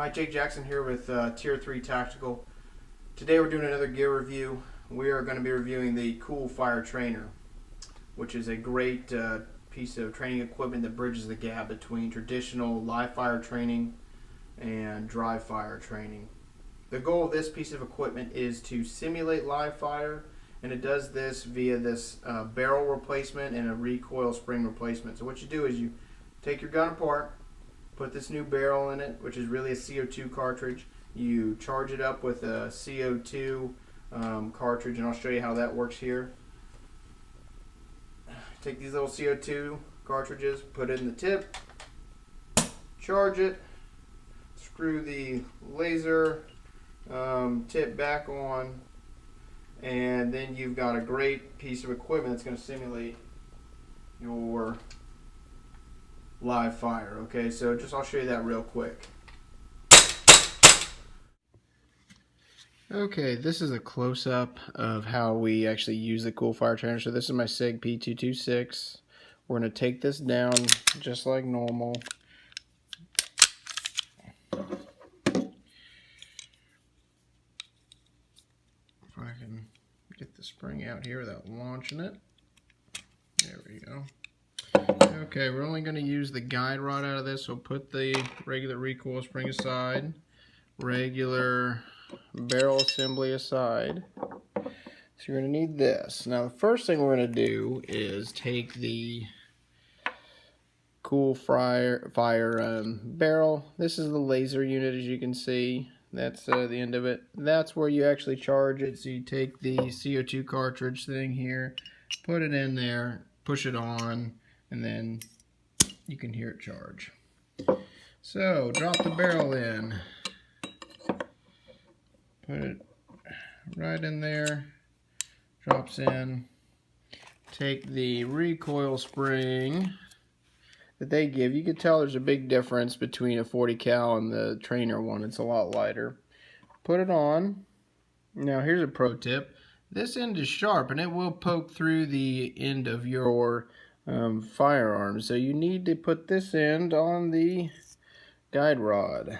Hi, Jake Jackson here with Tier 3 Tactical. Today we're doing another gear review. We are going to be reviewing the Cool Fire Trainer, which is a great piece of training equipment that bridges the gap between traditional live fire training and dry fire training. The goal of this piece of equipment is to simulate live fire, and it does this via this barrel replacement and a recoil spring replacement. So what you do is you take your gun apart, put this new barrel in it, which is really a CO2 cartridge. You charge it up with a CO2 cartridge, and I'll show you how that works here. Take these little CO2 cartridges, put it in the tip, charge it, screw the laser tip back on, and then you've got a great piece of equipment that's going to simulate your live fire. Okay, so I'll show you that real quick. Okay, this is a close-up of how we actually use the Cool Fire Trainer. So this is my SIG P226. We're going to take this down just like normal. If I can get the spring out here without launching it. There we go. Okay, we're only going to use the guide rod out of this, so put the regular recoil spring aside, regular barrel assembly aside. So you're going to need this. Now the first thing we're going to do is take the Cool Fire barrel. This is the laser unit, as you can see. That's the end of it. That's where you actually charge it. So you take the CO2 cartridge thing here, put it in there, push it on, and then you can hear it charge. So drop the barrel in, put it right in there, drops in. Take the recoil spring that they give. You can tell there's a big difference between a 40 cal and the trainer one. It's a lot lighter. Put it on. Now here's a pro tip. This end is sharp and it will poke through the end of your firearm. So you need to put this end on the guide rod.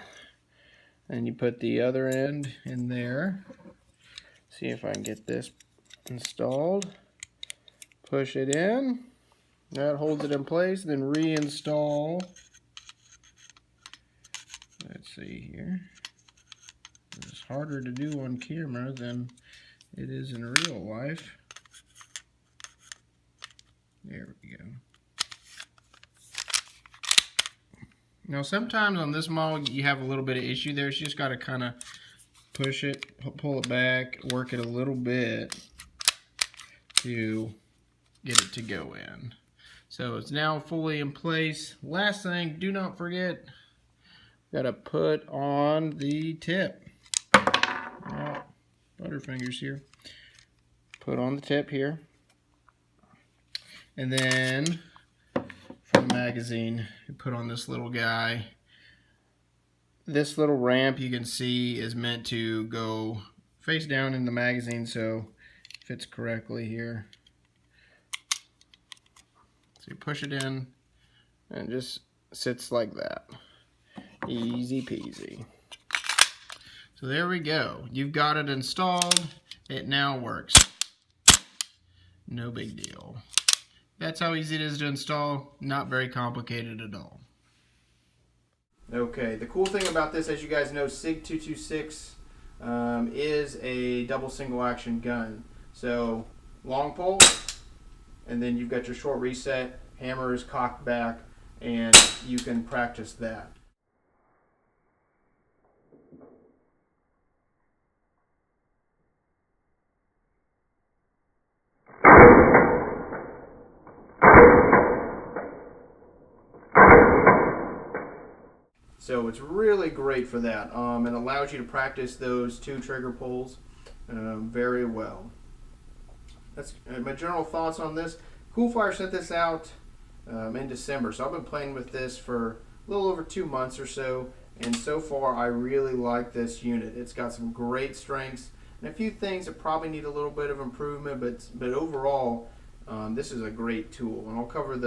And you put the other end in there. See if I can get this installed. Push it in. That holds it in place. Then reinstall. Let's see here. It's harder to do on camera than it is in real life. There we go. Now sometimes on this model you have a little bit of issue there. You just got to kind of push it, pull it back, work it a little bit to get it to go in. So it's now fully in place. Last thing, do not forget, got to put on the tip. Oh, butterfingers here. Put on the tip here. And then for the magazine, you put on this little guy. This little ramp you can see is meant to go face down in the magazine, so it fits correctly here. So you push it in and it just sits like that. Easy peasy. So there we go. You've got it installed. It now works. No big deal. That's how easy it is to install. Not very complicated at all. Okay, the cool thing about this, as you guys know, SIG 226 is a double single action gun. So long pull, and then you've got your short reset, hammer is cocked back, and you can practice that. So it's really great for that. It allows you to practice those two trigger pulls very well. That's my general thoughts on this. Cool Fire sent this out in December, so I've been playing with this for a little over 2 months or so, and so far I really like this unit. It's got some great strengths and a few things that probably need a little bit of improvement, but overall this is a great tool, and I'll cover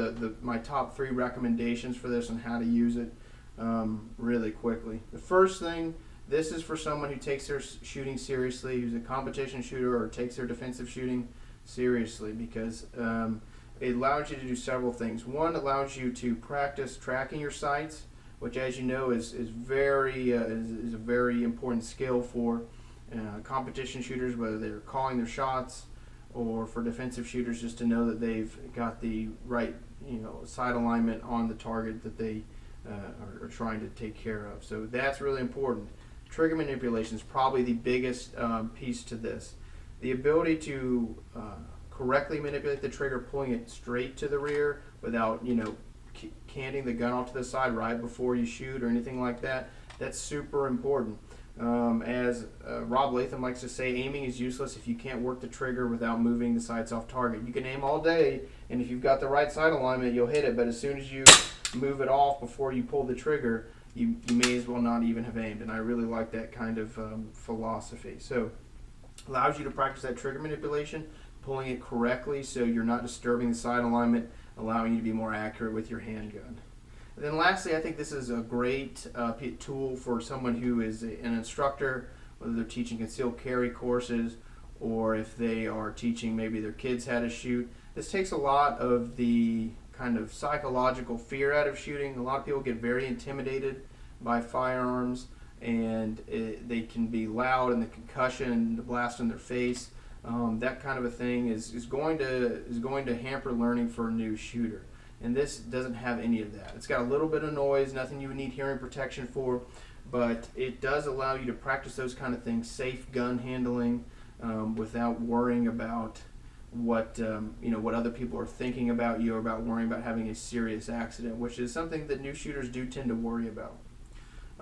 my top 3 recommendations for this and how to use it really quickly. The first thing, this is for someone who takes their shooting seriously, who's a competition shooter or takes their defensive shooting seriously, because it allows you to do several things. One, it allows you to practice tracking your sights, which, as you know, is a very important skill for competition shooters, whether they're calling their shots, or for defensive shooters, just to know that they've got the right sight alignment on the target that they are trying to take care of. So that's really important. Trigger manipulation is probably the biggest piece to this. The ability to correctly manipulate the trigger, pulling it straight to the rear without canting the gun off to the side right before you shoot or anything like that. That's super important. As Rob Latham likes to say, aiming is useless if you can't work the trigger without moving the sights off target. You can aim all day, and if you've got the right sight alignment, you'll hit it, but as soon as you move it off before you pull the trigger, you may as well not even have aimed. And I really like that kind of philosophy. So allows you to practice that trigger manipulation, pulling it correctly so you're not disturbing the sight alignment, allowing you to be more accurate with your handgun. And then lastly, I think this is a great tool for someone who is an instructor, whether they're teaching concealed carry courses or if they are teaching maybe their kids how to shoot. This takes a lot of the kind of psychological fear out of shooting. A lot of people get very intimidated by firearms, and they can be loud, and the concussion, the blast in their face, that kind of a thing is going to hamper learning for a new shooter. And this doesn't have any of that. It's got a little bit of noise, nothing you would need hearing protection for, but it does allow you to practice those kind of things, safe gun handling, without worrying about what other people are thinking about you, or about worrying about having a serious accident, which is something that new shooters do tend to worry about.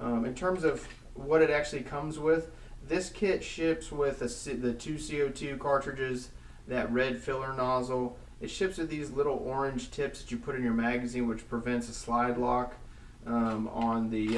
In terms of what it actually comes with, this kit ships with the 2 CO2 cartridges, that red filler nozzle. It ships with these little orange tips that you put in your magazine, which prevents a slide lock on the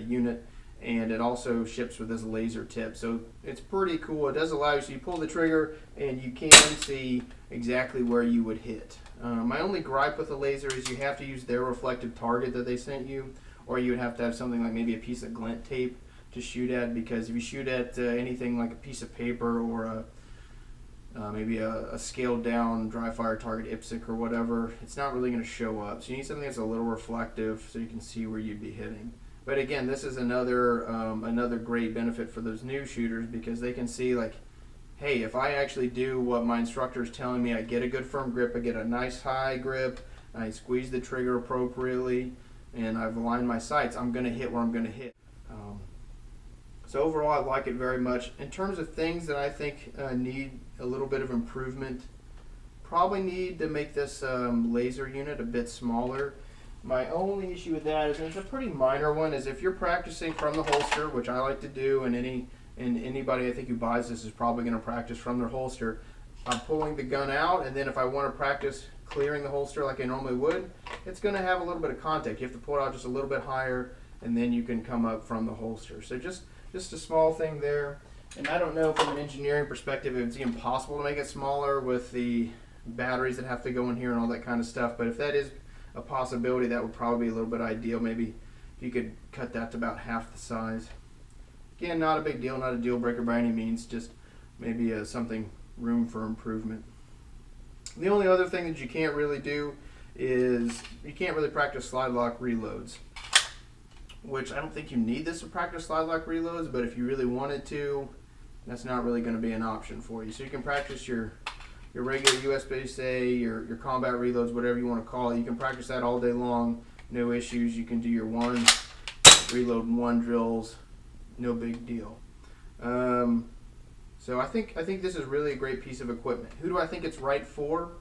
unit, and it also ships with this laser tip. So it's pretty cool. It does allow you, so you pull the trigger and you can see exactly where you would hit. My only gripe with the laser is you have to use their reflective target that they sent you, or you would have to have something like maybe a piece of glint tape to shoot at, because if you shoot at anything like a piece of paper or maybe a scaled down dry fire target, IPSC or whatever, it's not really going to show up. So you need something that's a little reflective so you can see where you'd be hitting. But again, this is another great benefit for those new shooters, because they can see, like, hey, if I actually do what my instructor is telling me, I get a good firm grip, I get a nice high grip, I squeeze the trigger appropriately, and I've aligned my sights, I'm going to hit where I'm going to hit. So overall, I like it very much. In terms of things that I think need a little bit of improvement, probably need to make this laser unit a bit smaller. My only issue with that is, and it's a pretty minor one, is if you're practicing from the holster, which I like to do, and anybody I think who buys this is probably going to practice from their holster, I'm pulling the gun out, and then if I want to practice clearing the holster like I normally would, it's going to have a little bit of contact. You have to pull it out just a little bit higher, and then you can come up from the holster. So just a small thing there. And I don't know, from an engineering perspective, if it's even possible to make it smaller with the batteries that have to go in here and all that kind of stuff, but if that is a possibility, that would probably be a little bit ideal. Maybe if you could cut that to about half the size. Again, not a big deal, not a deal breaker by any means, just maybe something room for improvement. The only other thing that you can't really do is you can't really practice slide lock reloads, which I don't think you need this to practice slide lock reloads, but if you really wanted to, that's not really going to be an option for you. So you can practice your regular USB-A, your combat reloads, whatever you want to call it. You can practice that all day long, no issues. You can do your reload one drills, no big deal. So I think this is really a great piece of equipment. Who do I think it's right for?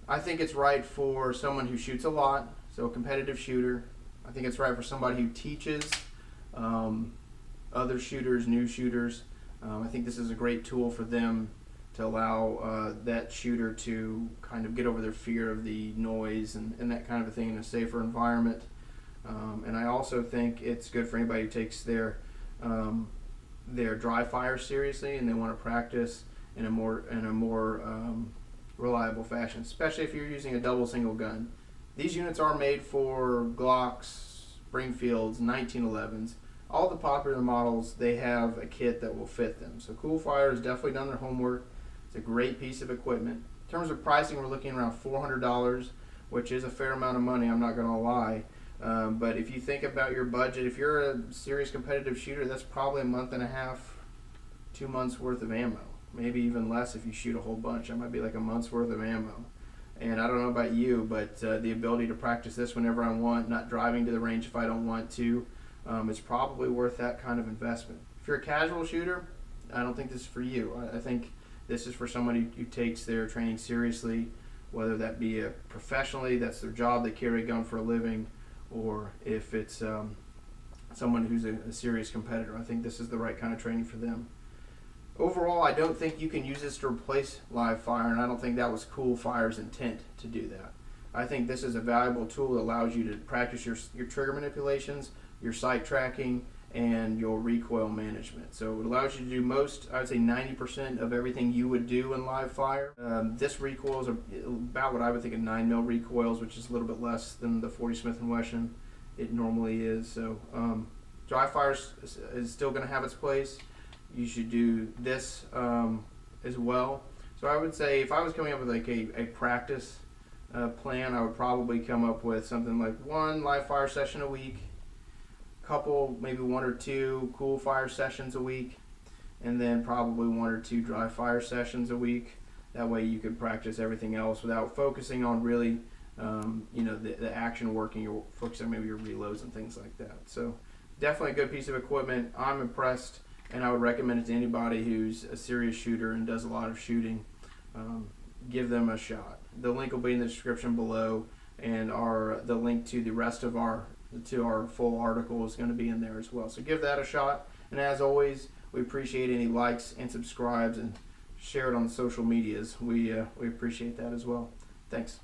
I think it's right for someone who shoots a lot, so a competitive shooter. I think it's right for somebody who teaches other shooters, new shooters. I think this is a great tool for them to allow that shooter to kind of get over their fear of the noise and that kind of a thing in a safer environment. And I also think it's good for anybody who takes their dry fire seriously and they want to practice in a more reliable fashion, especially if you're using a double single gun. These units are made for Glocks, Springfields, 1911s. All the popular models, they have a kit that will fit them. So Coolfire has definitely done their homework. It's a great piece of equipment. In terms of pricing, we're looking around $400, which is a fair amount of money, I'm not going to lie. But if you think about your budget, if you're a serious competitive shooter, that's probably a month and a half, 2 months worth of ammo. Maybe even less if you shoot a whole bunch. That might be like a month's worth of ammo. And I don't know about you, but the ability to practice this whenever I want, not driving to the range if I don't want to, is probably worth that kind of investment. If you're a casual shooter, I don't think this is for you. I think this is for somebody who takes their training seriously, whether that be professionally, that's their job, they carry a gun for a living, or if it's someone who's a serious competitor. I think this is the right kind of training for them. Overall, I don't think you can use this to replace live fire, and I don't think that was Coolfire's intent to do that. I think this is a valuable tool that allows you to practice your trigger manipulations, your sight tracking, and your recoil management. So it allows you to do most, I would say 90% of everything you would do in live fire. This recoil is about what I would think of 9mm recoils, which is a little bit less than the 40 Smith & Wesson it normally is. So dry fire is still going to have its place. You should do this as well. So I would say if I was coming up with like a practice plan, I would probably come up with something like 1 live fire session a week, couple, maybe 1 or 2 cool fire sessions a week, and then probably 1 or 2 dry fire sessions a week. That way you can practice everything else without focusing on really the action working. You're focusing on maybe your reloads and things like that. So definitely a good piece of equipment. I'm impressed, and I would recommend it to anybody who's a serious shooter and does a lot of shooting. Give them a shot. The link will be in the description below, and the link to the rest of our full article is going to be in there as well. So give that a shot, and as always, we appreciate any likes and subscribes, and share it on the social medias. We appreciate that as well. Thanks.